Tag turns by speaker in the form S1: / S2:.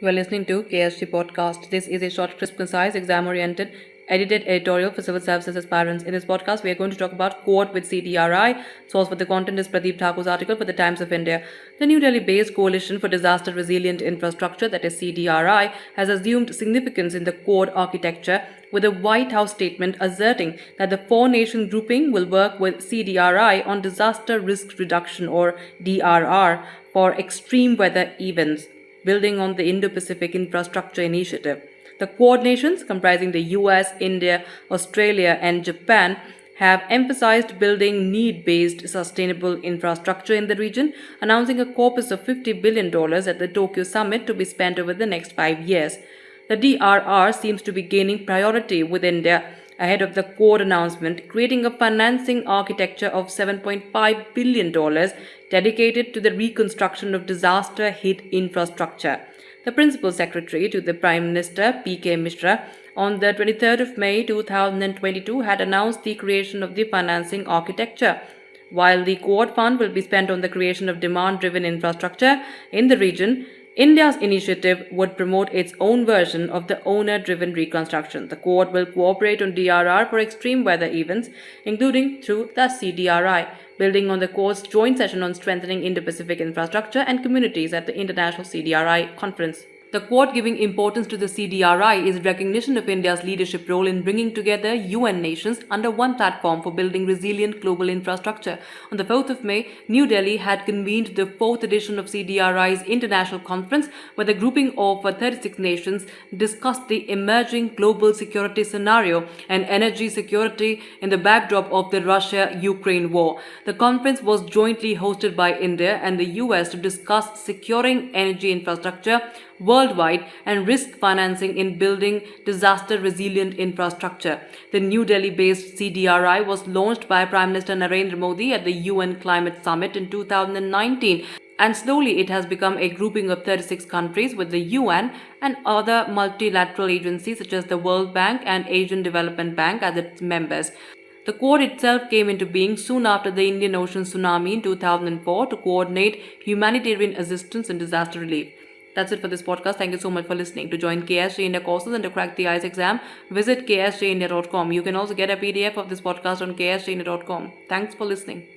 S1: You are listening to KSG Podcast. This is a short, crisp, concise, exam-oriented, edited editorial for civil services aspirants. In this podcast, we are going to talk about quote with CDRI. Source for the content is Pradeep Thakur's article for the Times of India. The New Delhi-based Coalition for Disaster Resilient Infrastructure, that is CDRI, has assumed significance in the Quad architecture, with the White House statement asserting that the four-nation grouping will work with CDRI on disaster risk reduction, or DRR, for extreme weather events, building on the Indo-Pacific Infrastructure Initiative. The Quad nations, comprising the US, India, Australia, and Japan, have emphasized building need-based sustainable infrastructure in the region, announcing a corpus of $50 billion at the Tokyo summit to be spent over the next 5 years. The DRR seems to be gaining priority with India ahead of the Quad announcement, creating a financing architecture of $7.5 billion dedicated to the reconstruction of disaster-hit infrastructure. The Principal Secretary to the Prime Minister, P.K. Mishra, on the 23rd of May 2022 had announced the creation of the financing architecture. While the Quad Fund will be spent on the creation of demand-driven infrastructure in the region, India's initiative would promote its own version of the owner-driven reconstruction. The Quad will cooperate on DRR for extreme weather events, including through the CDRI, building on the Quad's joint session on strengthening Indo-Pacific infrastructure and communities at the International CDRI Conference. The Quad giving importance to the CDRI is recognition of India's leadership role in bringing together UN nations under one platform for building resilient global infrastructure. On the 4th of May, New Delhi had convened the 4th edition of CDRI's International Conference, where the grouping of 36 nations discussed the emerging global security scenario and energy security in the backdrop of the Russia-Ukraine war. The conference was jointly hosted by India and the US to discuss securing energy infrastructure worldwide and risk financing in building disaster-resilient infrastructure. The New Delhi-based CDRI was launched by Prime Minister Narendra Modi at the UN Climate Summit in 2019, and slowly it has become a grouping of 36 countries with the UN and other multilateral agencies such as the World Bank and Asian Development Bank as its members. The Quad itself came into being soon after the Indian Ocean tsunami in 2004 to coordinate humanitarian assistance and disaster relief. That's it for this podcast. Thank you so much for listening. To join KSG India courses and to crack the IELTS exam, visit ksgindia.com. You can also get a PDF of this podcast on ksgindia.com. Thanks for listening.